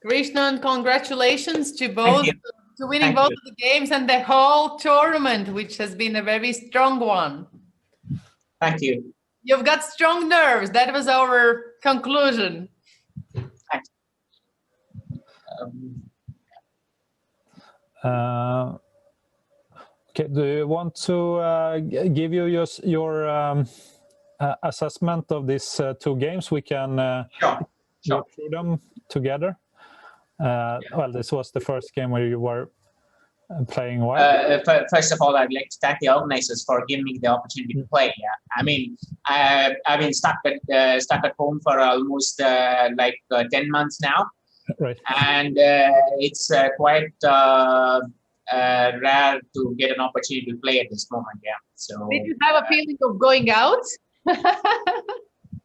Krishnan, congratulations to Thank both, you. to winning Thank both you. of the games and the whole tournament, which has been a very strong one. Thank you. You've got strong nerves. That was our conclusion. Thanks. Okay, do you want to give you your assessment of these two games? We can go through them together. Well, this was the first game where you were playing well. First of all, I'd like to thank the organizers for giving me the opportunity to play. Yeah, I mean, I've been stuck at home for almost 10 months now, right? And it's quite rare to get an opportunity to play at this moment. Yeah. So. Did you have a feeling of going out?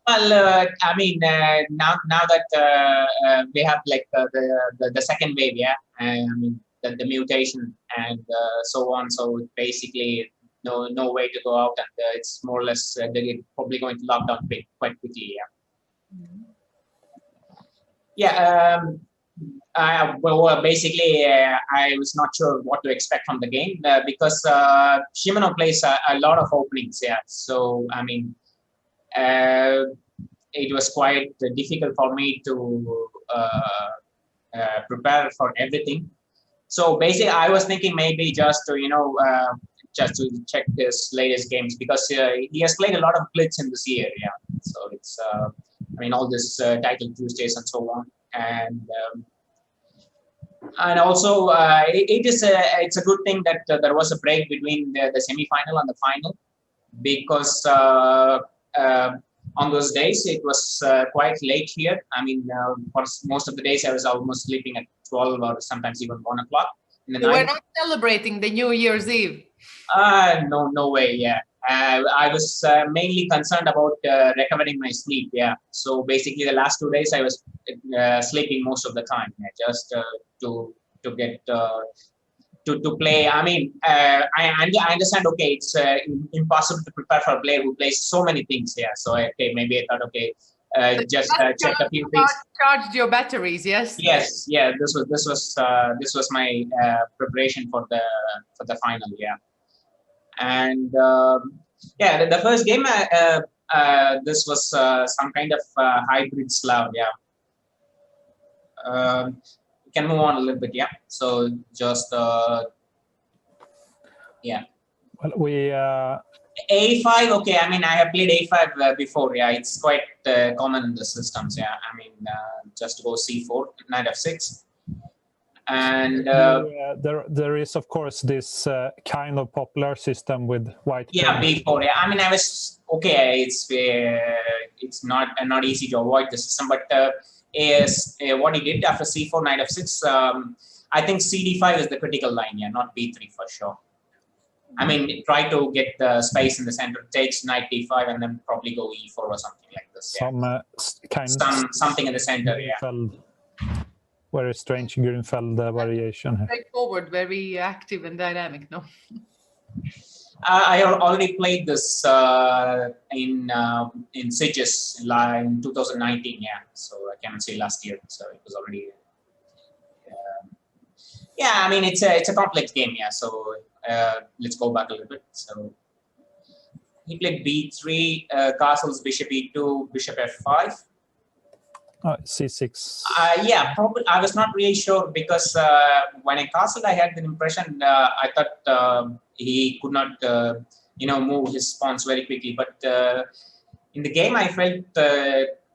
Well, I mean, now that we have like the second wave, yeah, I mean the mutation and so on. So basically, no way to go out, and it's more or less they're probably going to lock down quite quickly. Yeah. Yeah. Basically, I was not sure what to expect from the game because Shimanov plays a lot of openings. Yeah. So I mean. It was quite difficult for me to prepare for everything. So basically, I was thinking maybe just to just to check his latest games because he has played a lot of blitz in this year. Yeah, so it's I mean all this title Tuesdays and so on, and also it's a good thing that there was a break between the semi-final and the final because. On those days, it was quite late here. I mean, for most of the days, I was almost sleeping at 12 or sometimes even 1 o'clock in the night. We're not celebrating the New Year's Eve. No way. Yeah, I was mainly concerned about recovering my sleep. Yeah, so basically, the last 2 days, I was sleeping most of the time. Yeah, just to get. To play, I mean, I understand. Okay, it's impossible to prepare for a player who plays so many things. Yeah, so maybe I thought, okay, just check a few things. Charged your batteries, yes. Yes, yeah. This was my preparation for the final. Yeah, and yeah, the first game, this was some kind of hybrid Slav. Yeah. Can move on a little bit, yeah. So just yeah. Well, we A5. Okay, I mean I have played A5 before. Yeah, it's quite common in the systems. Yeah, I mean just to go C4, knight F6, and there is of course this kind of popular system with white. Yeah, B4. Yeah, I mean I was okay. It's not easy to avoid the system, but. Is what he did after C4, knight F6. I think CD5 is the critical line, yeah, not B3 for sure. I mean, try to get the space in the center, takes knight D5, and then probably go E4 or something like this. Yeah. Something in the center, yeah. Very strange Grünfeld variation here. Straightforward, very active and dynamic, no? I already played this in Sitges in 2019, yeah. So I cannot say last year. So it was already. Yeah, I mean it's a complex game, yeah. So let's go back a little bit. So he played B3, castles, bishop E2, bishop F5. C6. Yeah, probably. I was not really sure because when I castled, I had the impression I thought he could not, move his pawns very quickly. But in the game, I felt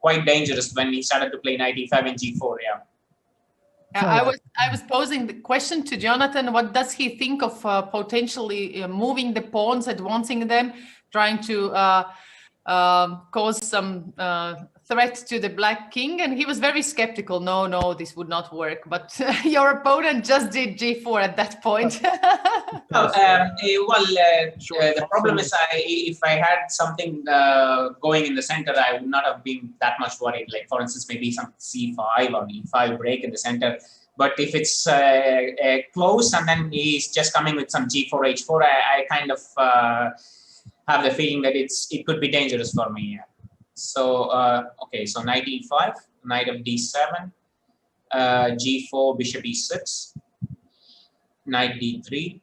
quite dangerous when he started to play knight E5 and G4. Yeah. I was posing the question to Jonathan. What does he think of potentially moving the pawns, advancing them, trying to cause some threat to the black king? And he was very skeptical. No, this would not work. But your opponent just did G4 at that point. The problem is if I had something going in the center, I would not have been that much worried. Like, for instance, maybe some C5 or E5 break in the center. But if it's close and then he's just coming with some G4, H4, I kind of have the feeling that it could be dangerous for me. Yeah. So, okay, so knight E5, knight of D7. G4, bishop E6, knight D3.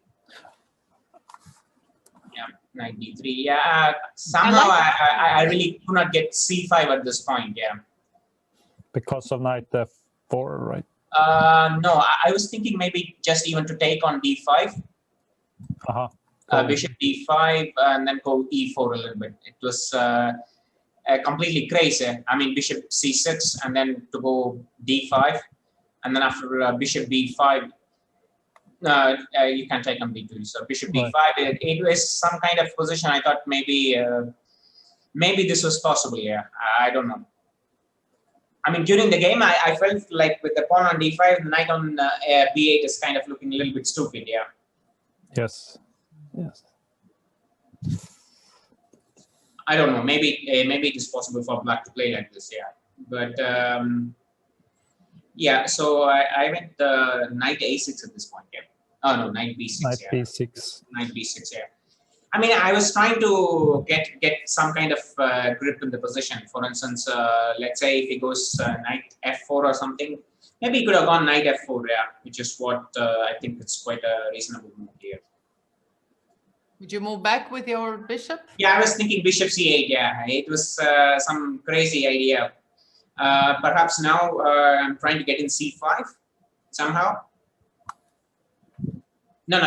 Yeah, knight D3. Yeah, somehow I really could not get C5 at this point. Yeah. Because of knight F4, right? No, I was thinking maybe just even to take on D5. Bishop D5 and then go E4 a little bit. It was completely crazy. I mean, bishop C6 and then to go D5, and then after bishop B5, you can take on B2. So bishop D5, it was some kind of position. I thought maybe this was possible. Yeah, I don't know. I mean, during the game, I felt like with the pawn on D5, the knight on B8 is kind of looking a little bit stupid. Yeah. Yes. Yes. I don't know. Maybe it is possible for black to play like this. Yeah. But yeah. So I went knight A6 at this point. Yeah. Oh no, knight B6. Knight B6. Knight B6. Yeah. I mean, I was trying to get some kind of grip in the position. For instance, let's say if he goes knight F4 or something, maybe he could have gone knight F4. Yeah, which is what I think it's quite a reasonable move here. Would you move back with your bishop? Yeah, I was thinking bishop C8. Yeah, it was some crazy idea. Perhaps now I'm trying to get in C5 somehow. No.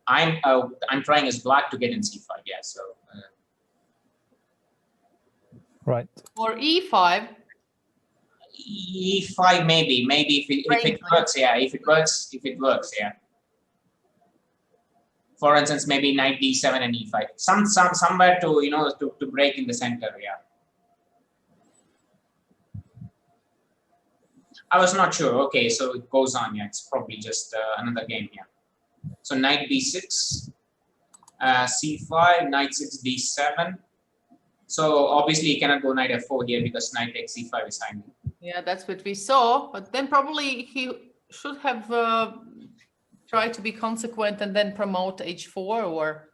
I'm trying as black to get in C5. Yeah, so. Right. Or E5. E5 maybe if it works. Yeah, if it works. Yeah. For instance, maybe knight D7 and E5. Somewhere to to break in the center. Yeah. I was not sure. Okay, so it goes on. Yeah, it's probably just another game. Yeah. So knight B6, C5, knight 6, D7. So obviously you cannot go knight F4 here because knight takes C5 is hanging. Yeah, that's what we saw. But then probably he should have tried to be consequent and then promote H4 or.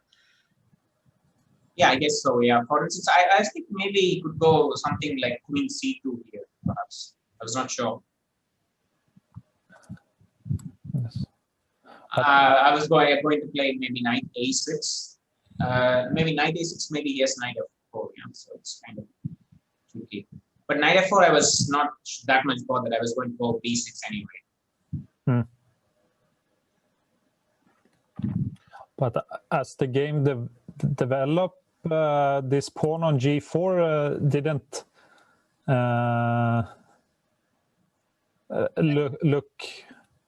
Yeah, I guess so. Yeah. For instance, I think maybe he could go something like Queen C2 here, perhaps. I was not sure. Yes. I was going to play maybe knight A6, maybe knight A6, maybe yes, knight F4. Yeah, so it's kind of tricky. But knight F4, I was not that much bothered. I was going to go B6 anyway. But as the game developed, this pawn on G4 didn't look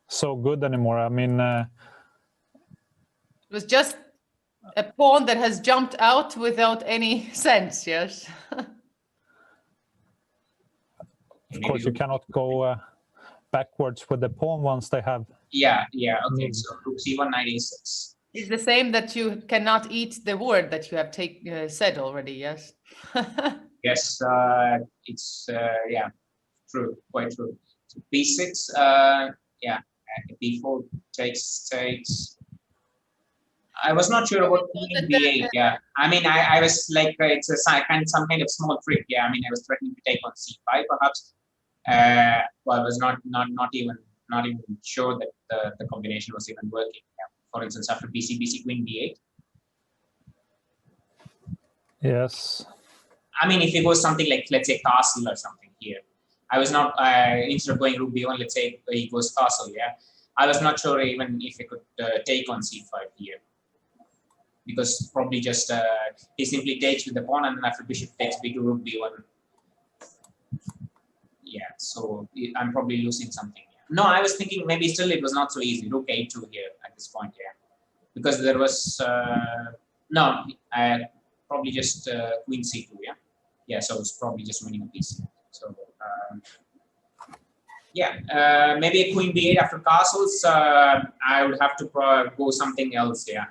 so good anymore. I mean, it was just a pawn that has jumped out without any sense. Yes. Of course, you cannot go backwards with the pawn once they have. Yeah. Okay. So rook C1, knight A6. It's the same that you cannot eat the word that you have said already. Yes. Yes. It's yeah, true. Quite true. So B6. Yeah. B4 takes. I was not sure about Queen B8. Yeah. I mean, I was like, it's some kind of small trick. Yeah. I mean, I was threatening to take on C5 perhaps. Well, I was not even sure that the combination was even working. Yeah. For instance, after BC, Queen B8. Yes. I mean, if it was something like, let's say, castle or something here, I was not, instead of going rook B1, let's say he goes castle, yeah. I was not sure even if he could take on C5 here. Because probably just, he simply takes with the pawn and then after bishop takes B2, rook B1. Yeah, so I'm probably losing something here. No, I was thinking maybe still it was not so easy. Rook A2 here at this point, yeah. Because there was, no, probably just Queen C2, yeah. Yeah, so it's probably just winning a piece. So, yeah, maybe a Queen B8 after castles. I would have to go something else, yeah.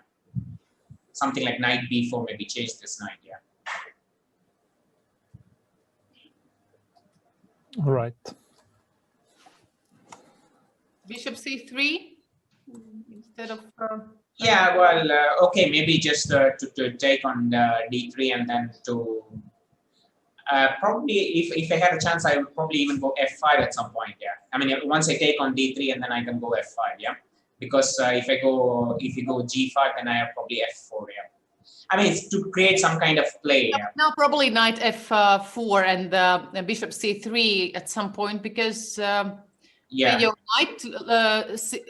Something like knight B4, maybe change this knight, yeah. Right. Bishop C3 instead of. Yeah, well, okay, maybe just to take on D3 and then to probably if I had a chance, I would probably even go F5 at some point. Yeah, I mean, once I take on d3 and then I can go f5, yeah. Because if you go g5, then I have probably f4, yeah. I mean, it's to create some kind of play. Yeah. Now probably knight f4 and bishop c3 at some point, because your knight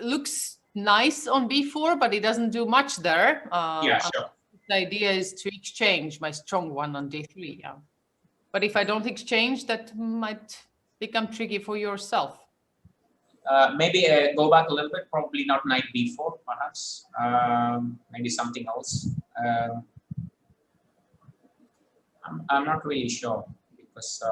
looks nice on b4, but it doesn't do much there. Yeah, sure. The idea is to exchange my strong one on d3. Yeah, but if I don't exchange, that might become tricky for yourself. Maybe go back a little bit. Probably not knight b4, perhaps. Maybe something else. I'm not really sure, because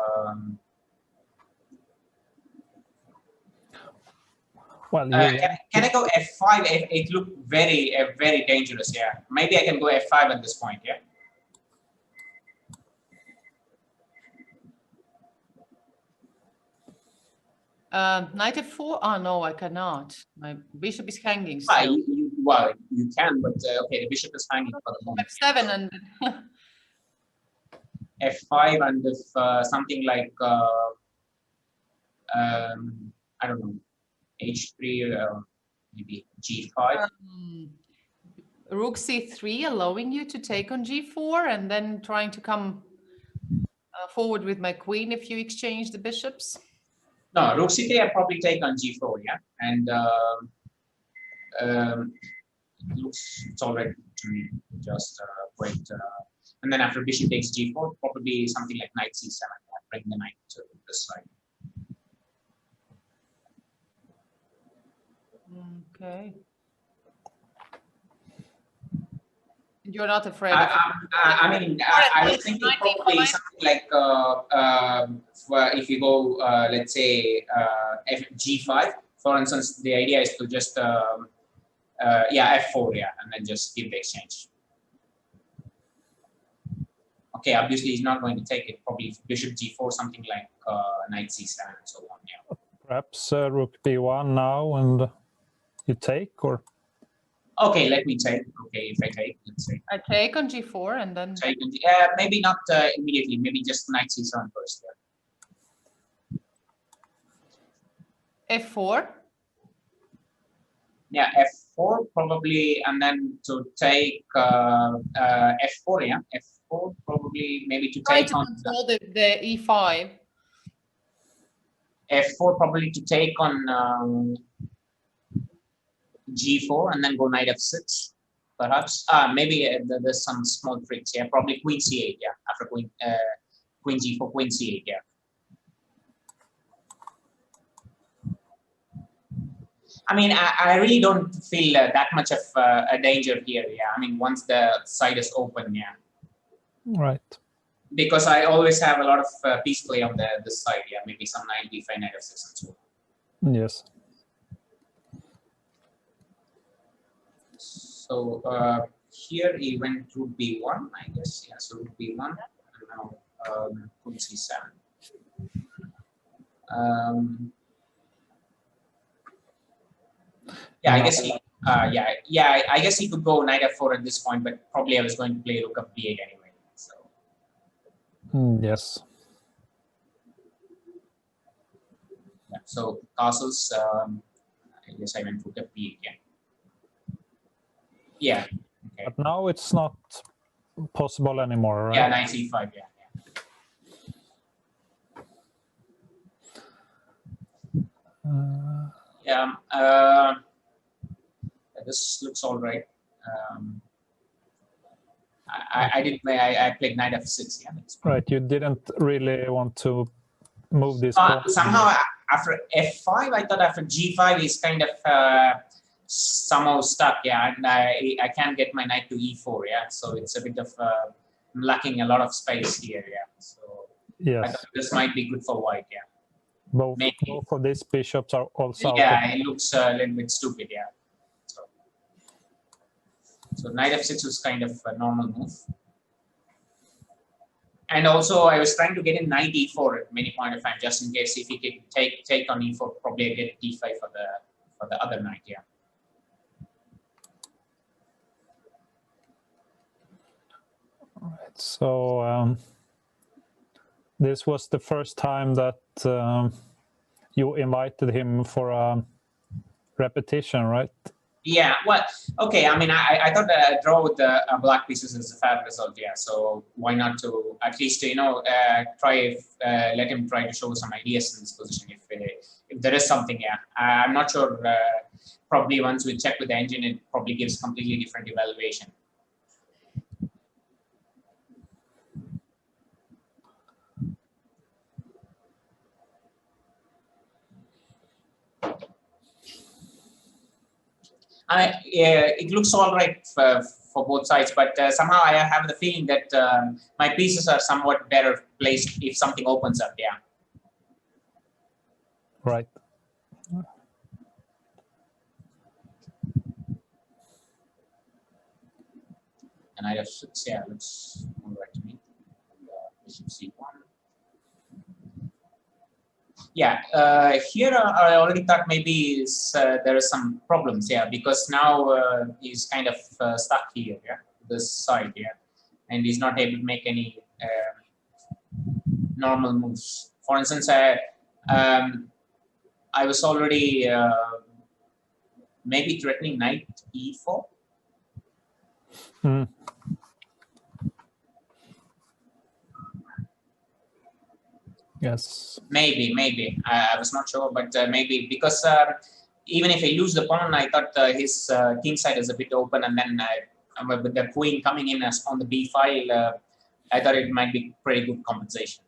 well, can I go f5? It looked very very dangerous. Yeah, maybe I can go f5 at this point. Yeah. Knight f4? Oh no, I cannot. My bishop is hanging still. Well, you can, but okay, the bishop is hanging for the moment. f7 and f5, and if something like I don't know, h3, maybe g5. Rook c3, allowing you to take on g4, and then trying to come forward with my queen if you exchange the bishops. No, rook c3 I probably take on g4, yeah, and it's all right to me. Just wait, and then after bishop takes g4, probably something like knight c7. Bring the knight to this side. Okay. You're not afraid I mean, I was thinking probably something like if you go, let's say, g5, for instance, the idea is to just, f4, yeah, and then just give the exchange. Okay, obviously he's not going to take it. Probably bishop g4, something like knight c7 and so on, yeah. Perhaps rook b1 now, and you take, or? Okay, let me take. Okay, if I take, let's say. I take on g4 and then... Take on maybe not immediately, maybe just knight c7 first. Yeah. f4? Yeah, f4 probably, and then to take f4, yeah. F4 probably, maybe to Try take to on... control the e5. f4 probably to take on g4 and then go knight f6, perhaps. Maybe there's some small tricks. Yeah, probably queen c8. Yeah, after queen g4, queen c8. Yeah. I mean, I really don't feel that much of a danger here. Yeah, I mean, once the side is open, yeah. Right. Because I always have a lot of piece play on this side. Yeah, maybe some knight b5, knight f6, and so on. Yes. So here he went to b1, I guess. Yeah, so b1, and now queen c7. Yeah, I guess he, I guess he could go knight f4 at this point, but probably I was going to play rook up b8 anyway. So. Yes. Yeah, so castles. I guess I went rook up b8. Yeah. Yeah. Okay. But now it's not possible anymore, right? Yeah, knight c5. Yeah. This looks all right. I played knight f6. Yeah, that's right. You didn't really want to move this. Somehow after f5, I thought after g5 is kind of somehow stuck. Yeah, and I can't get my knight to e4. Yeah, so it's a bit of lacking a lot of space here. Yeah, so yes, I thought this might be good for white. Yeah. Both of these bishops are also it looks a little bit stupid, yeah. So knight f6 was kind of a normal move. And also I was trying to get in knight e4 at many point of time, just in case if he could take on e4, probably I get d5 for the other knight, yeah. All right, so this was the first time that you invited him for a repetition, right? Yeah, well, okay. I mean, I thought a draw with the black pieces is a fair result. Yeah, so why not to at least try let him try to show some ideas in this position if there is something. Yeah, I'm not sure. Probably once we check with the engine, it probably gives completely different evaluation. It looks all right for both sides, but somehow I have the feeling that my pieces are somewhat better placed if something opens up. Yeah. Right. And I have 6. Yeah, looks all right to me. Bishop c1. Yeah, here I already thought maybe there are some problems. Yeah, because now he's kind of stuck here. Yeah, this side. Yeah, and he's not able to make any normal moves. For instance, I was already maybe threatening knight e4. Yes. Maybe. I was not sure, but maybe because even if I lose the pawn, I thought his king side is a bit open, and then with the queen coming in as on the b file, I thought it might be pretty good compensation.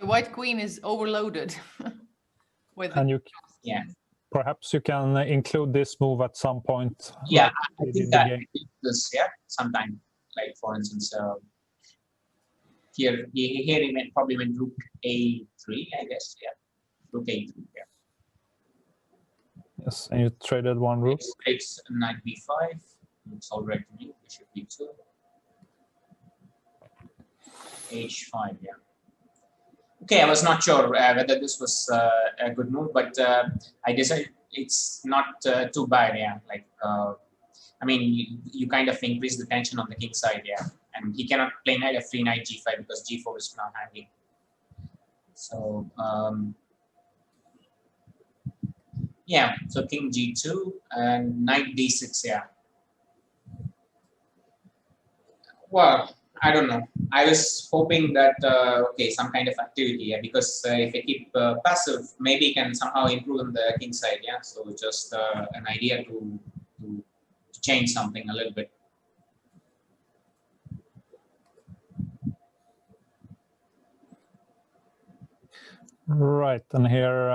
The white queen is overloaded. And you, yeah, perhaps you can include this move at some point. Yeah, like I think that this sometime, like for instance, here he probably went rook a3, I guess. Yeah, rook a3. Yeah. Yes, and you traded one rook. It's knight b5. Looks all right to me. Bishop b2. h5. Yeah. Okay, I was not sure whether this was a good move, but I decided it's not too bad. Yeah, like I mean, you kind of increase the tension on the king side. Yeah, and he cannot play knight f3, knight g5 because g4 is not handy. So yeah, so king g2 and knight d6. Yeah. Well, I don't know. I was hoping that okay, some kind of activity, yeah, because if I keep passive, maybe I can somehow improve on the king side, yeah. So just an idea to change something a little bit. Right, and here.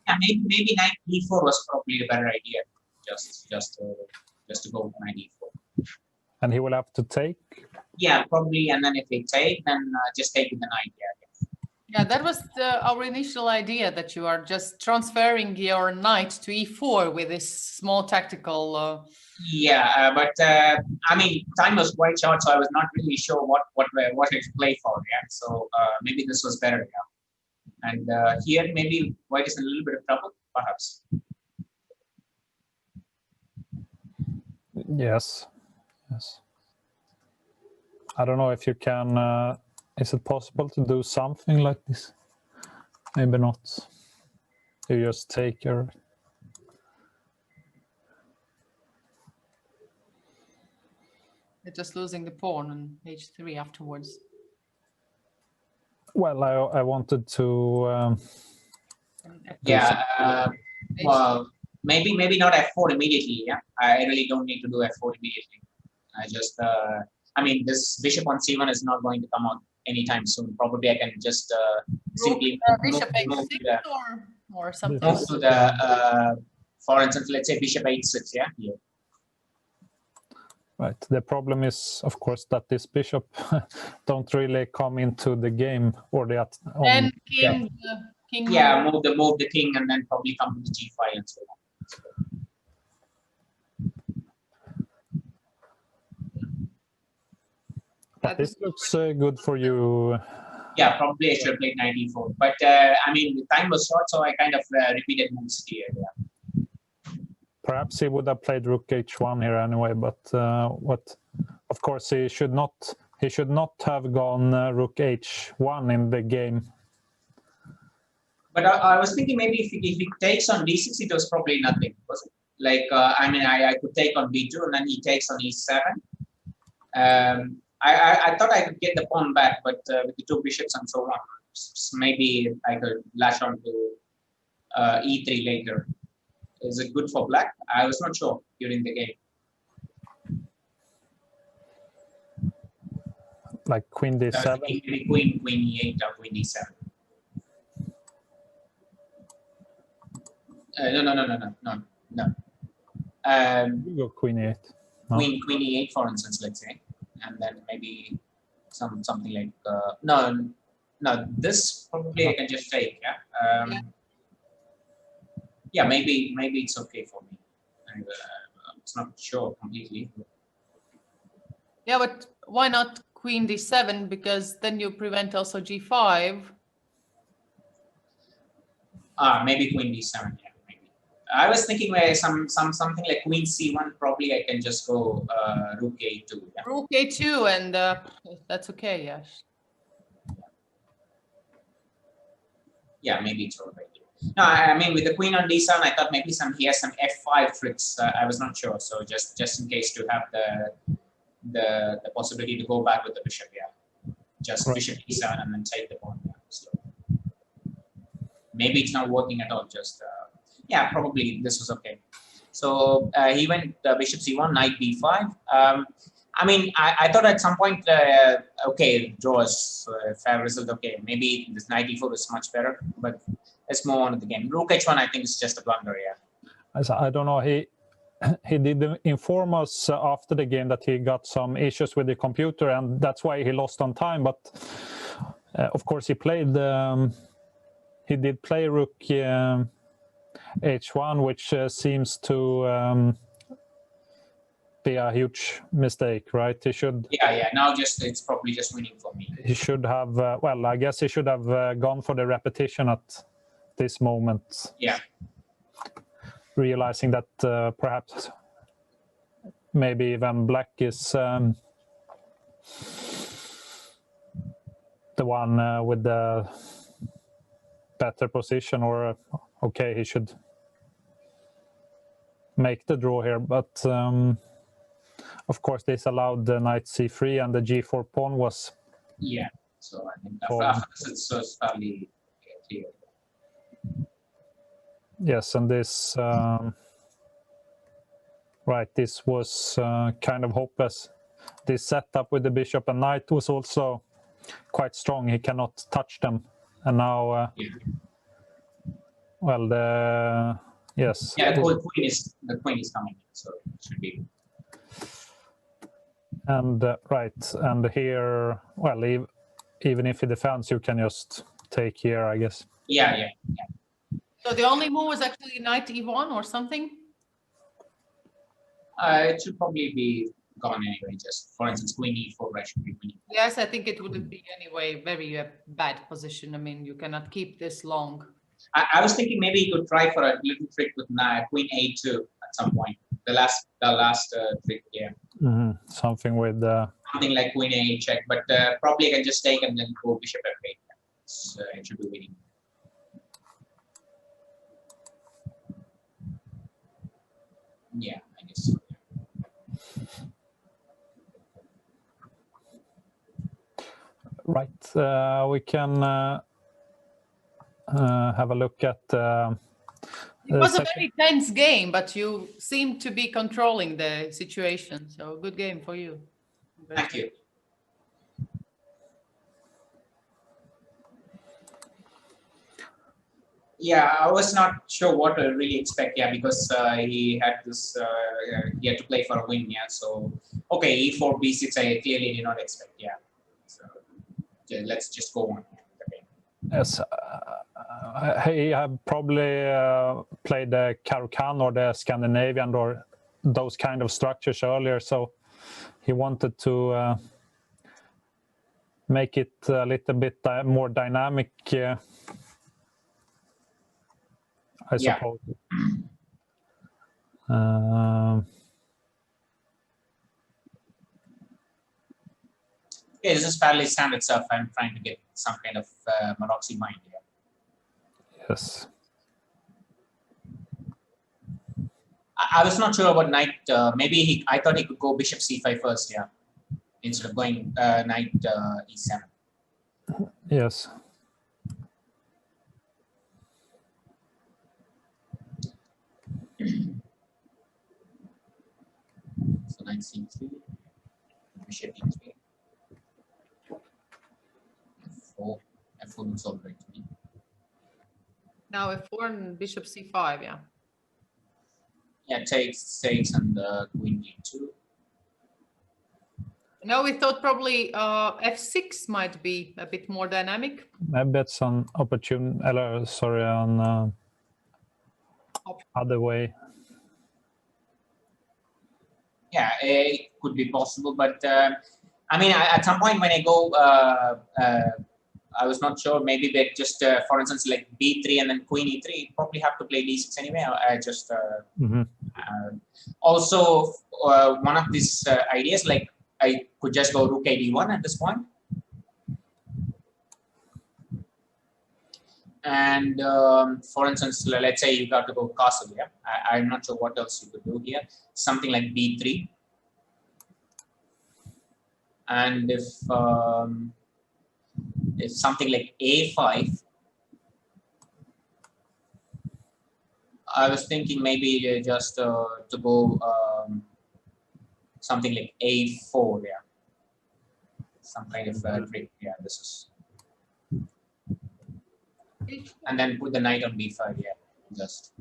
Yeah, maybe knight e4 was probably a better idea. Just to go with knight e4. And he will have to take. Yeah, probably, and then if they take, then just take with the knight. Yeah, that was our initial idea, that you are just transferring your knight to e4 with this small tactical. Yeah, but I mean, time was quite short, so I was not really sure what I should play for. Yeah, so maybe this was better. Yeah, and here maybe white is in a little bit of trouble, perhaps. Yes. I don't know if you can. Is it possible to do something like this? Maybe not. You just take your. You're just losing the pawn on h3 afterwards. Well, I wanted to. Yeah. Well, maybe not f4 immediately. Yeah, I really don't need to do f4 immediately. I just. I mean, this bishop on c1 is not going to come out anytime soon. Probably I can just simply bishop h6 or something. Move to the, for instance, let's say bishop h6. Yeah. Here. Right. The problem is, of course, that this bishop don't really come into the game or the. Then king. Yeah, move the king and then probably come to the g5 and so on. But this looks good for you. Yeah, probably I should have played knight e4. But I mean, the time was short, so I kind of repeated moves here. Yeah. Perhaps he would have played rook h1 here anyway, but what? Of course, he should not he should not have gone rook h1 in the game. But I was thinking maybe if he takes on d6, it was probably nothing, was it? Like, I mean, I could take on b2 and then he takes on e7. I thought I could get the pawn back, but with the two bishops and so on, maybe I could latch on to e3 later. Is it good for black? I was not sure during the game. Like queen d7? Maybe queen e8 or queen d7. No. You go queen e8. No. Queen e8, for instance, let's say, and then maybe something like no. This probably I can just take. Yeah. Yeah, maybe it's okay for me. And, it's not sure completely. Yeah, but why not queen d7? Because then you prevent also g5. Maybe queen d7. Yeah, maybe. I was thinking where something like queen c1. Probably I can just go rook a2. Yeah? Rook a2, and that's okay. Yes. Yeah, maybe it's all right. No, I mean with the queen on d7, I thought maybe he has some f5 tricks. I was not sure, so just in case to have the possibility to go back with the bishop. Yeah, just right. Bishop e7 and then take the pawn. Yeah. So maybe it's not working at all. Just yeah, probably this was okay. So he went bishop c1, knight b5. I mean, I thought at some point, okay, draw is fair result. Okay, maybe this knight e4 is much better, but let's move on to the game. Rook h1, I think, is just a blunder. Yeah. I don't know. He did inform us after the game that he got some issues with the computer, and that's why he lost on time. But of course, he played. He did play rook h1, which seems to be a huge mistake, right? He should. Yeah. Now it's probably just winning for me. He should have. Well, I guess he should have gone for the repetition at this moment. Yeah. Realizing that perhaps maybe even black is the one with the better position, or okay, he should make the draw here, but of course this allowed the knight c3 and the g4 pawn was. Yeah, so I think after this it's fairly clear. Yes, and this right, this was kind of hopeless. This setup with the bishop and knight was also quite strong. He cannot touch them, and now well, yes. Yeah, the queen is coming in, so it should be. And right, and here, well, even if he defends, you can just take here, I guess. Yeah. So the only move was actually knight e1 or something? It should probably be gone anyway. Just for instance, queen e4, right? Should be queen. Yes, I think it would be anyway very bad position. I mean, you cannot keep this long. I was thinking maybe you could try for a little trick with queen a2 at some point. The last trick, yeah. Mm-hmm. Something with something like queen a check, but probably I can just take and then go bishop f8. So it should be winning. Yeah, I guess so. Right, we can have a look at. It was a very tense game, but you seem to be controlling the situation. So good game for you. Thank you. Yeah, I was not sure what to really expect. Yeah, because he had this. He had to play for a win. Yeah, so okay, e4, b6. I clearly did not expect. Yeah, so let's just go on. Okay. Yes, he had probably played the Caro-Kann or the Scandinavian or those kind of structures earlier, so he wanted to make it a little bit more dynamic. I suppose. Okay, this is fairly standard stuff. I'm trying to get some kind of Maroczy mind here. Yes. I was not sure about knight. Maybe I thought he could go bishop c5 first, yeah, instead of going knight e7. Yes. So knight c3, bishop e3, f4. F4 looks all right to me. Now f4 and bishop c5, yeah. Yeah, takes, and queen g2. No, we thought probably f6 might be a bit more dynamic. Maybe it's an opportune, sorry, on other way. Yeah, it could be possible, but I mean, at some point when I go, I was not sure. Maybe they just, for instance, like b3 and then queen e3, probably have to play d6 anyway. I just also one of these ideas, like I could just go rook a d1 at this point. And for instance, let's say you got to go castle. Yeah, I'm not sure what else you could do here. Something like b3. And if something like a5, I was thinking maybe just to go something like a4. Yeah, some kind of trick. Yeah, this is. And then put the knight on b5, yeah, just.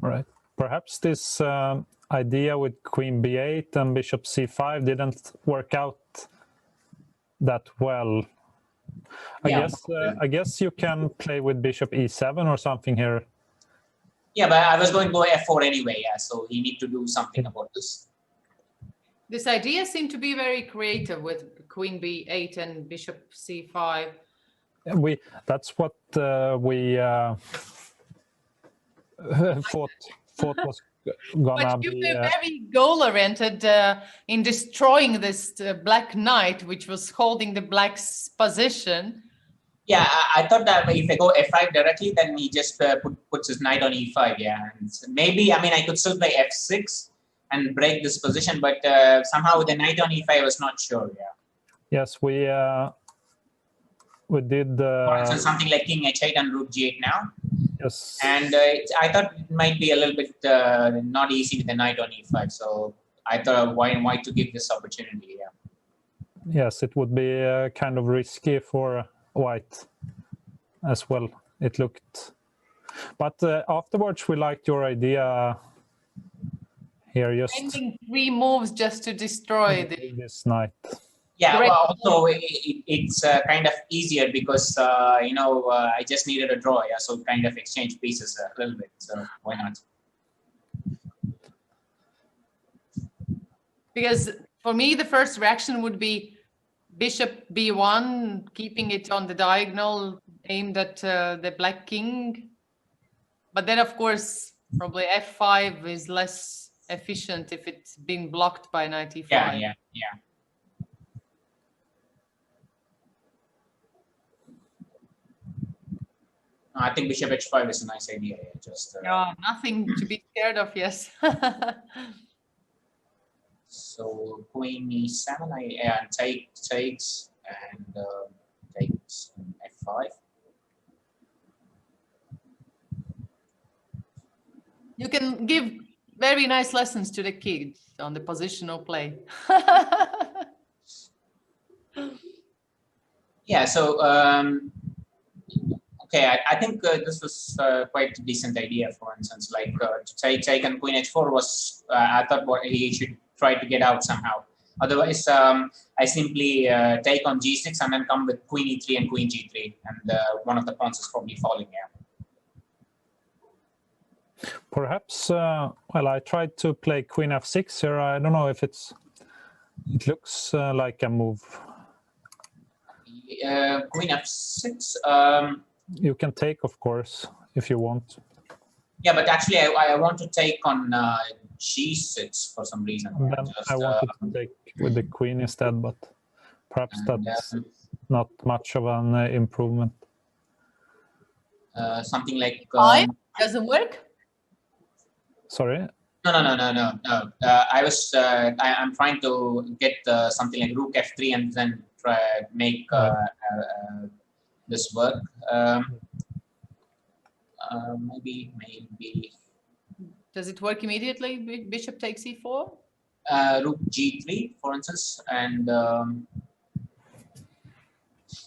Right. Perhaps this idea with queen b8 and bishop c5 didn't work out that well. I guess you can play with bishop e7 or something here. Yeah, but I was going to go f4 anyway, yeah, so you need to do something about this. This idea seemed to be very creative with queen b8 and bishop c5. That's what we thought was gonna but you be. were very goal-oriented in destroying this black knight, which was holding the black's position. Yeah, I thought that if I go f5 directly, then he just puts his knight on e5. Yeah, and maybe, I mean, I could still play f6 and break this position, but somehow with the knight on e5, I was not sure. Yeah. Yes, we did. For instance, something like king h8 and rook g8 now. Yes. And I thought it might be a little bit not easy with the knight on e5, so I thought why to give this opportunity. Yeah. Yes, it would be kind of risky for white as well. It looked, but afterwards we liked your idea. Here, just spending 3 moves just to destroy this knight. Yeah, well, also it's kind of easier because I just needed a draw, yeah, so kind of exchange pieces a little bit. So why not? Because for me, the first reaction would be bishop b1, keeping it on the diagonal, aimed at the black king. But then, of course, probably f5 is less efficient if it's been blocked by knight e5. Yeah. I think bishop h5 is a nice idea. Yeah, just nothing to be scared of. Yes. So queen e7, takes and takes f5. You can give very nice lessons to the kids on the positional play. Yeah. So okay, I think this was quite a decent idea. For instance, like to take and queen h4 was I thought what he should try to get out somehow. Otherwise, I simply take on g6 and then come with queen e3 and queen g3, and one of the pawns is probably falling. Yeah. Perhaps, well, I tried to play queen f6 here. I don't know if it looks like a move. Queen f6. You can take, of course, if you want. Yeah, but actually I want to take on G6 for some reason. And then I wanted to take with the queen instead, but perhaps that's not much of an improvement. Something like doesn't work. Sorry. No. I'm trying to get something like Rook F3 and then try make this work. Maybe. Does it work immediately? Bishop takes e4. Rook G3, for instance, and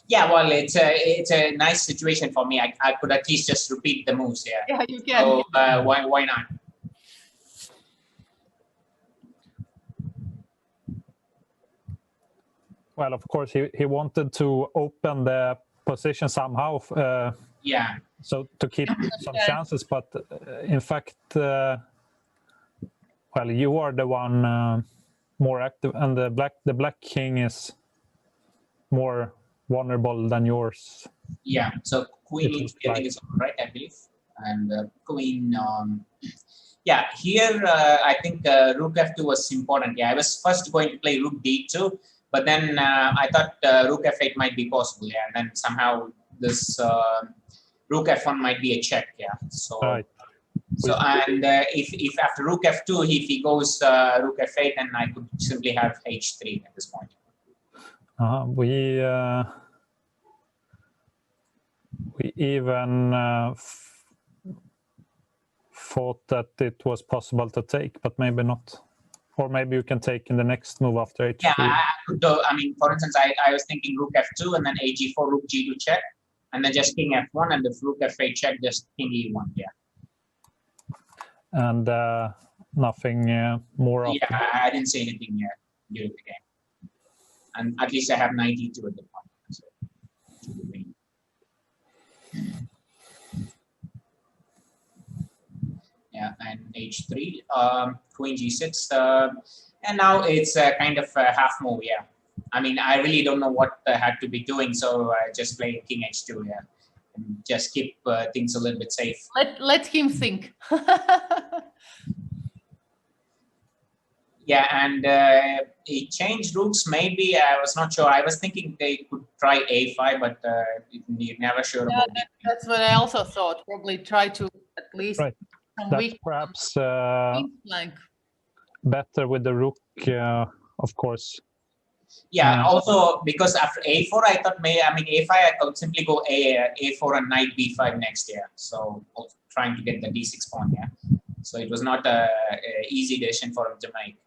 yeah, well, it's a nice situation for me. I could at least just repeat the moves. Yeah, you can. So why not? Well, of course, he wanted to open the position somehow. Yeah. So to keep some chances, but in fact, well, you are the one more active, and the black king is more vulnerable than yours. Yeah. So queen E3, I think is all right, I believe, and queen. Yeah, here I think Rook F2 was important. Yeah, I was first going to play Rook D2, but then I thought Rook F8 might be possible. Yeah, and then somehow this Rook F1 might be a check. Yeah, so right. So and if after Rook F2 if he goes Rook F8, then I could simply have H3 at this point. We even thought that it was possible to take, but maybe not. Or maybe you can take in the next move after H3. Yeah, I could. I mean, for instance, I was thinking Rook F2 and then Ag4, Rook G2 check, and then just King F1, and if Rook F8 check, just King E1. Yeah. And nothing more. Yeah, I didn't say anything here during the game, and at least I have 92 at the point. So, yeah, and H3, Queen G6, and now it's kind of a half move. Yeah, I mean, I really don't know what I had to be doing, so I just play King H2. Yeah, and just keep things a little bit safe. Let him think. Yeah, and he changed roots. Maybe I was not sure. I was thinking they could try A5, but you're never sure about it. That's what I also thought. Probably try to at least. Right. That's perhaps better with the rook, of course. Yeah. Also, because after A4, I thought A5, I could simply go A4 and Knight B5 next year. So trying to get the D6 pawn. Yeah. So it was not a easy decision for him to make.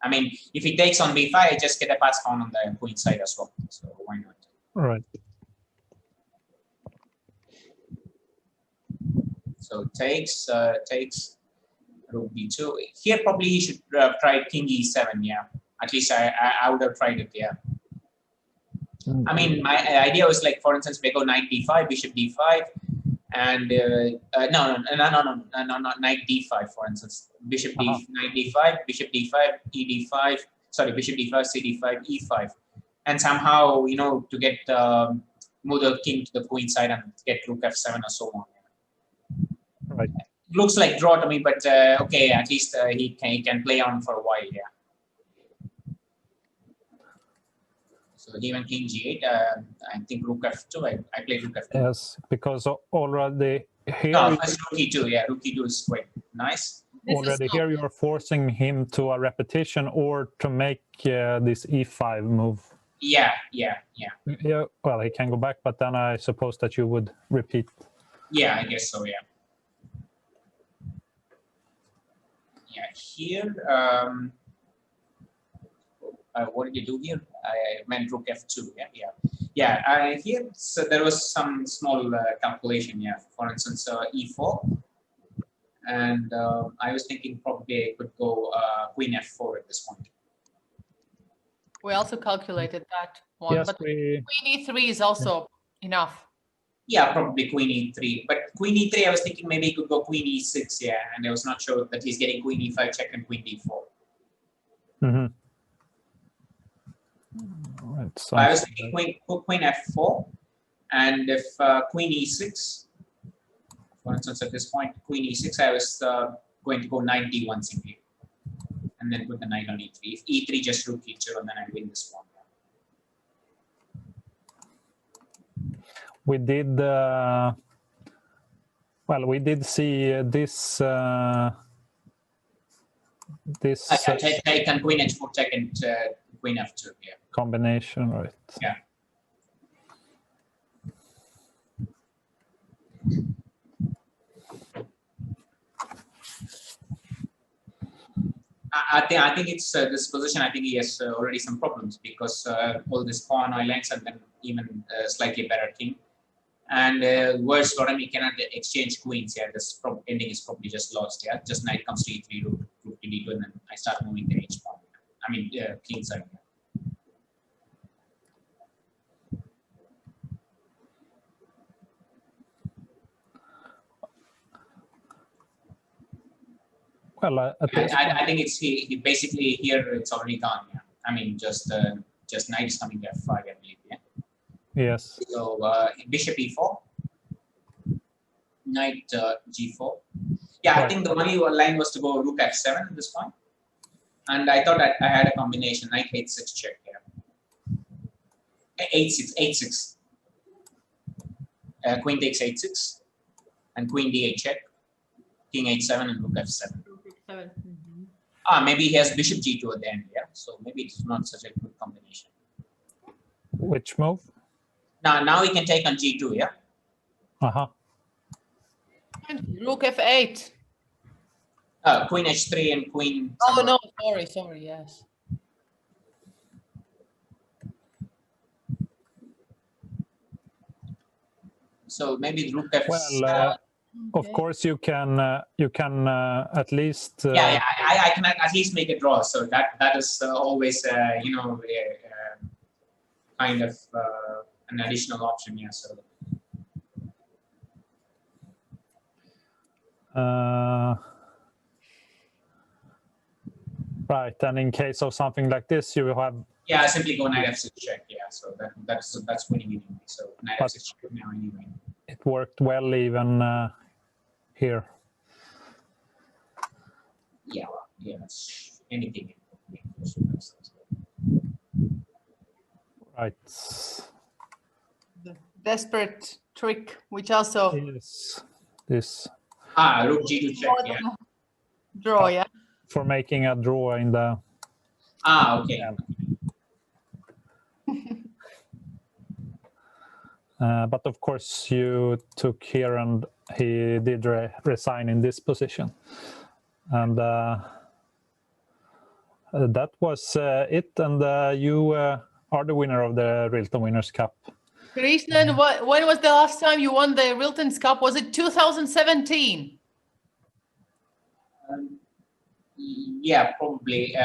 I mean, if he takes on B5, I just get a pass pawn on the queen side as well. So why not? Right. So takes Rook B2. Here probably he should try King E7. Yeah, at least I would have tried it. Yeah. I mean, my idea was like, for instance, we go Knight D5, Bishop D5, and no, Knight D5, for instance, Bishop D, Knight D5, Bishop D5, E D5. Sorry, Bishop D5, C D5, E5, and somehow to get move the king to the queen side and get Rook F7 or so on. Right. Looks like draw to me, but okay, at least he can play on for a while. Yeah. So even King G8, I think Rook F2. I played Rook F2. Yes, because already here. No, first Rook E2. Yeah, Rook E2 is quite nice. Already here, you are forcing him to a repetition or to make this E5 move. Yeah. Well, he can go back, but then I suppose that you would repeat. Yeah, I guess so. Yeah. Yeah. Here, what did you do here? I meant Rook F2. Yeah. Here, so there was some small calculation. Yeah. For instance, E4, and I was thinking probably I could go Queen F4 at this point. We also calculated that one, yes, but Queen E3 is also enough. Yeah, probably Queen E3. But Queen E3, I was thinking maybe he could go Queen E6, yeah, and I was not sure that he's getting Queen E5 check and Queen D4. Mm-hmm. Right, so I was thinking Queen F4, and if Queen E6, For instance, at this point, queen e6, I was going to go knight d1 simply, and then put the knight on e3. If e3 just rook e2, and then I win this pawn. We did well. We did see this. This take on queen h4 check and queen f2. Yeah. Combination, right? Yeah. I think it's this position. I think he has already some problems because all this pawn islands and then even slightly better king. And worse for him, he cannot exchange queens. Yeah, this ending is probably just lost. Yeah, just knight comes to e3, rook to d2, and then I start moving the h pawn. I mean, king side. Well, I think it's he basically here it's already gone. Yeah, I mean just knight is coming to f5, I believe. Yeah. Yes. So bishop e4, knight g4. Yeah, right. I think the money line was to go rook f7 at this point, and I thought I had a combination knight h6 check. Yeah. h6. Queen takes h6, and queen d8 check, king h7, and rook f7. Maybe he has bishop g2 at the end, yeah. So maybe it's not such a good combination. Which move? Now he can take on g2, yeah. Rook f8. Queen h3 and queen. Oh no, sorry, yes. So maybe rook f7. Well, of course you can at least. Yeah, I can at least make a draw. So that is always kind of an additional option. Yeah. So. Right, and in case of something like this, you will have. Yeah, I simply go knight f6 check. Yeah, so that's winning anyway. So knight f6 check now anyway. It worked well even here. Yeah, well, yeah, that's anything. Right. The desperate trick, which also. Yes. This. Rook g2 check. Yeah. Draw, yeah. For making a draw in the. Okay. But of course, you took here, and he did resign in this position, and that was it. And you are the winner of the Rilton Winners Cup. Krishnan, when was the last time you won the Rilton Cup? Was it 2017? Yeah, probably.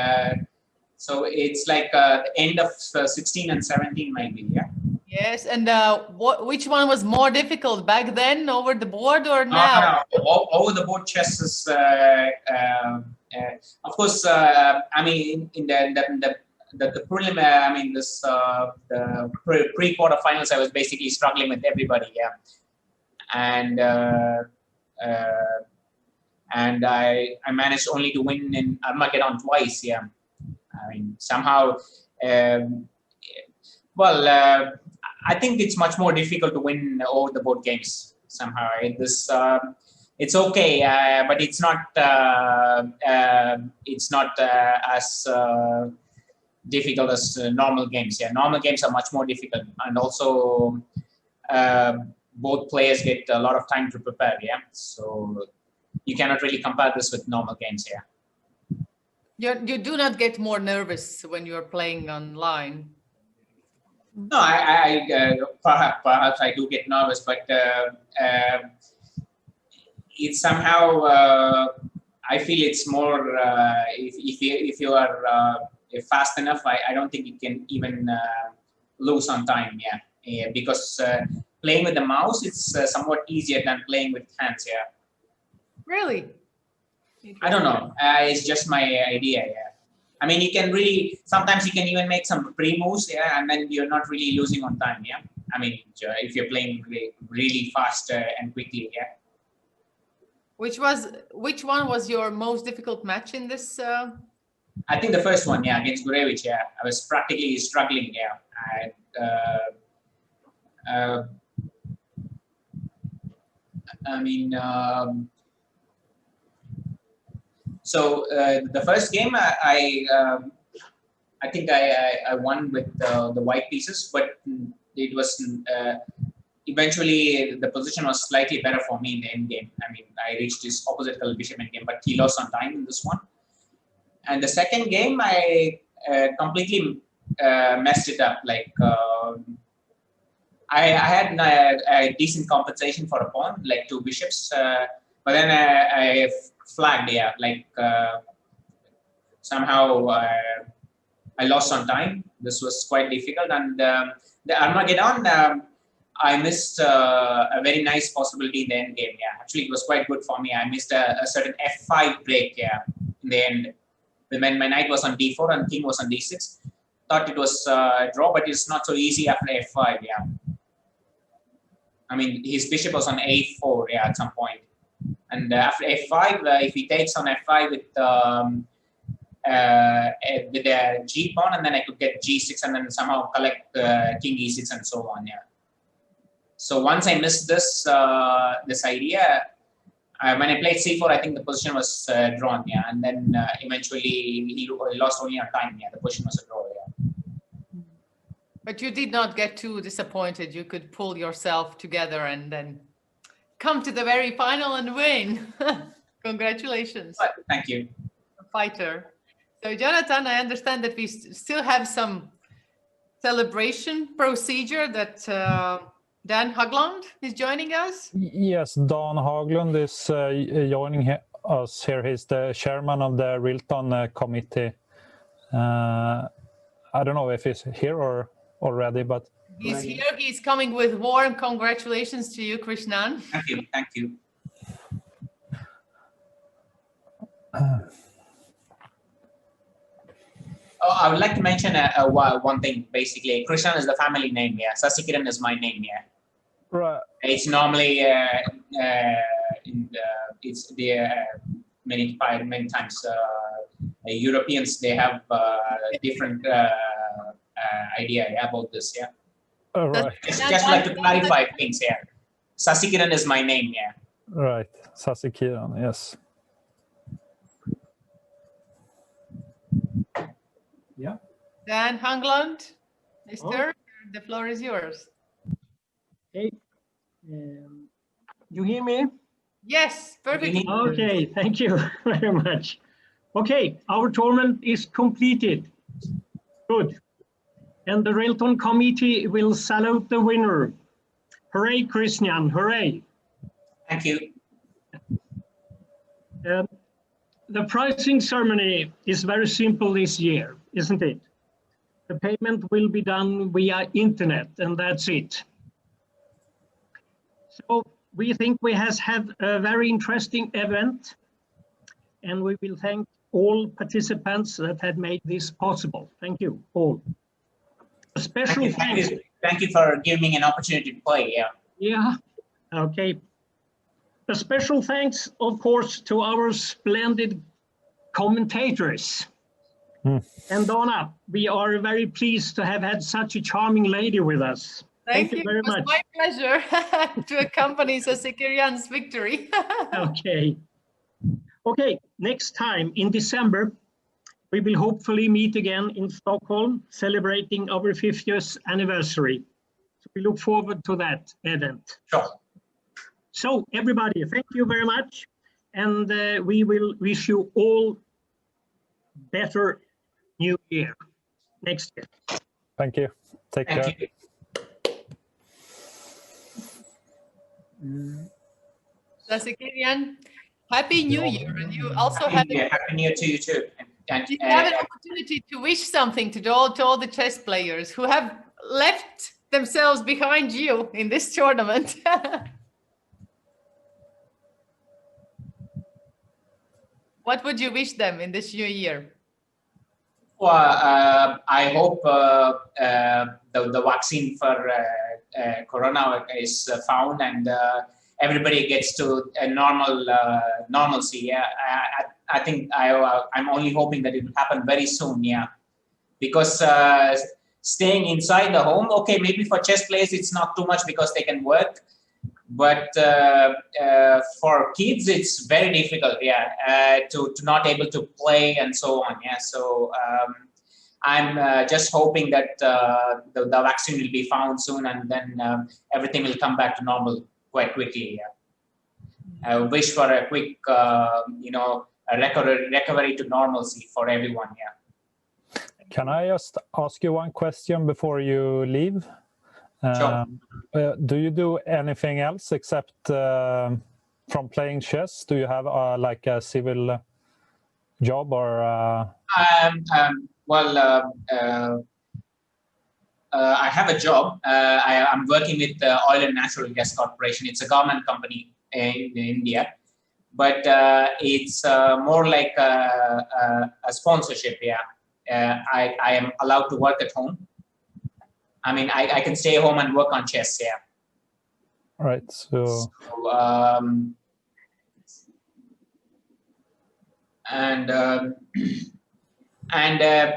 So it's like the end of 16 and 17, maybe. Yeah. Yes, and which one was more difficult back then, over the board or now? No. Over the board chess is, of course. I mean, in the prelim, I mean the pre-quarterfinals, I was basically struggling with everybody. Yeah, and I managed only to win in Armageddon twice. Yeah, I mean somehow. I think it's much more difficult to win over the board games somehow. It's okay, but it's not as difficult as normal games. Yeah, normal games are much more difficult, and also both players get a lot of time to prepare. Yeah, so you cannot really compare this with normal games. Yeah. You do not get more nervous when you are playing online. No, perhaps I do get nervous, but it's somehow I feel it's more if you are fast enough. I don't think you can even lose on time. Yeah, because playing with the mouse it's somewhat easier than playing with hands. Yeah. Really? I don't know. It's just my idea. Yeah. I mean, you can really, sometimes you can even make some pre-moves, yeah, and then you're not really losing on time, yeah. I mean, if you're playing really fast and quickly, yeah. Which one was your most difficult match in this? I think the first one, yeah, against Gurevich, yeah. I was practically struggling, yeah. The first game, I think I won with the white pieces, but it was eventually the position was slightly better for me in the end game. I mean, I reached his opposite color bishop end game, but he lost some time in this one. And the second game, I completely messed it up. Like I had a decent compensation for a pawn, like 2 bishops, but then I flagged, yeah, like somehow I lost some time. This was quite difficult, and the Armageddon, I missed a very nice possibility in the end game. Yeah, actually, it was quite good for me. I missed a certain F5 break. Yeah, in the end, when my knight was on D4 and king was on D6, thought it was a draw, but it's not so easy after F5. Yeah, I mean, his bishop was on A4. Yeah, at some point, and after F5, if he takes on F5 with a G pawn, and then I could get G6 and then somehow collect King E6 and so on. Yeah. So once I missed this this idea, when I played C4, I think the position was drawn. Yeah, and then eventually he lost only on time. Yeah, the position was a draw. Yeah. But you did not get too disappointed. You could pull yourself together and then come to the very final and win. Congratulations. Thank you. Fighter. So Jonathan, I understand that we still have some celebration procedure that Dan Haglund is joining us. Yes, Dan Haglund is joining us here. He's the chairman of the Rilton committee. I don't know if he's here or already, but he's here. He's coming with warm congratulations to you, Krishnan. Thank you. Thank you. I would like to mention one thing. Basically, Krishnan is the family name. Yeah, Sasikiran is my name. Yeah, right. It's normally it's the many times Europeans, they have different idea about this. Yeah, Right. Just like to clarify things here. Sasikiran is my name. Yeah. Right, Sasikiran. Yes. Yeah. Dan Haglund, Mr. The floor is yours. Hey, you hear me? Yes, perfect. Okay, thank you very much. Okay, our tournament is completed. Good. And the Rilton committee will salute the winner. Hooray, Krishnan, hooray. Thank you. The pricing ceremony is very simple this year, isn't it? The payment will be done via internet, and that's it. So we think we have had a very interesting event, and we will thank all participants that had made this possible. Thank you all. A special thanks. Thank you for giving me an opportunity to play. Yeah. Yeah. Okay. A special thanks, of course, to our splendid commentators. And Donna, we are very pleased to have had such a charming lady with us. Thank you very much. It was my pleasure to accompany Sasikiran's victory. Okay. Okay, next time in December, we will hopefully meet again in Stockholm, celebrating our 50th anniversary. So we look forward to that event. Sure. So everybody, thank you very much. And we will wish you all better New Year next year. Thank you. Take care. Thank you. Sasikiran, Happy New Year. And you also have Happy New Year to you too. And you have an opportunity to wish something to all the chess players who have left themselves behind you in this tournament. What would you wish them in this new year? Well, I hope the vaccine for corona is found, and everybody gets to a normalcy. Yeah, I think I'm only hoping that it will happen very soon. Yeah, because staying inside the home, okay, maybe for chess players it's not too much because they can work, but for kids it's very difficult. Yeah, to not able to play and so on. Yeah, so I'm just hoping that the vaccine will be found soon, and then everything will come back to normal quite quickly. Yeah. I wish for a quick, a recovery to normalcy for everyone. Yeah. Can I just ask you one question before you leave? Sure. Do you do anything else except from playing chess? Do you have like a civil job or? I have a job. I'm working with the Oil and Natural Gas Corporation. It's a government company in India, but it's more like a sponsorship. Yeah, I am allowed to work at home. I mean, I can stay home and work on chess. Yeah. Right. So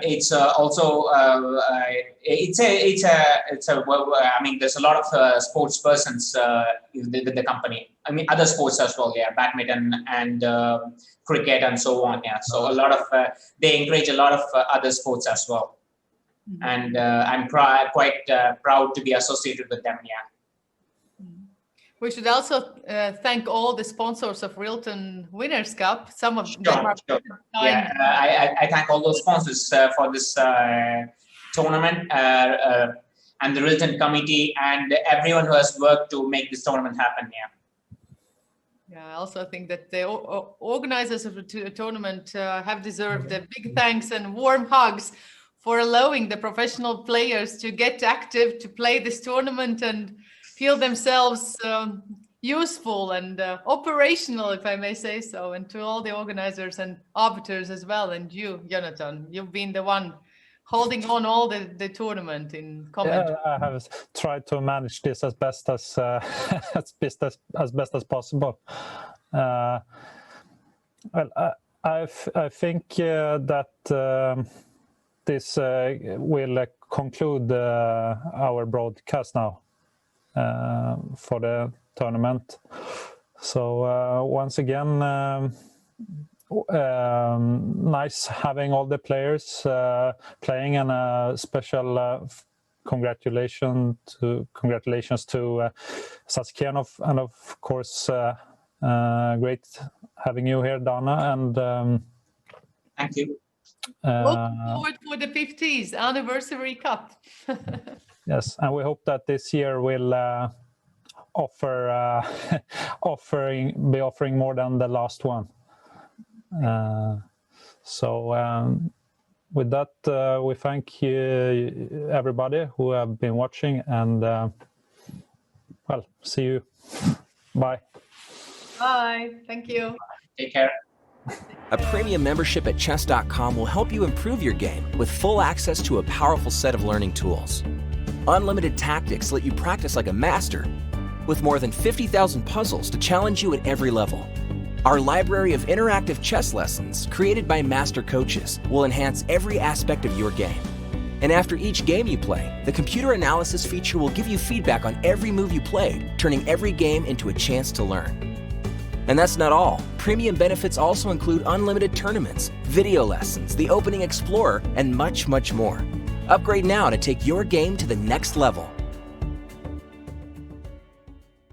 it's also I mean, there's a lot of sports persons with the company. I mean, other sports as well. Yeah, badminton and cricket and so on. Yeah, so a lot of they encourage a lot of other sports as well, and I'm quite proud to be associated with them. Yeah. We should also thank all the sponsors of Rilton Winners Cup. Some of them are yeah, I thank all those sponsors for this tournament and the Rilton committee and everyone who has worked to make this tournament happen. Yeah. Yeah, I also think that the organizers of the tournament have deserved a big thanks and warm hugs for allowing the professional players to get active, to play this tournament and feel themselves useful and operational, if I may say so, and to all the organizers and arbiters as well. And you, Jonathan, you've been the one holding on all the tournament in commentary. Yeah, I have tried to manage this as best as possible. Well, I think that this will conclude our broadcast now. For the tournament. So once again, nice having all the players playing, and a special congratulations to Sasikiran, and of course great having you here, Dana. And thank you. Looking forward for the 50th anniversary cup. Yes, and we hope that this year will be offering more than the last one. So with that, we thank you, everybody who have been watching, and well, see you. Bye. Bye. Thank you. Take care. A premium membership at chess.com will help you improve your game with full access to a powerful set of learning tools. Unlimited tactics let you practice like a master, with more than 50,000 puzzles to challenge you at every level. Our library of interactive chess lessons, created by master coaches, will enhance every aspect of your game. And after each game you play, the computer analysis feature will give you feedback on every move you played, turning every game into a chance to learn. And that's not all. Premium benefits also include unlimited tournaments, video lessons, the Opening Explorer, and much, much more. Upgrade now to take your game to the next level.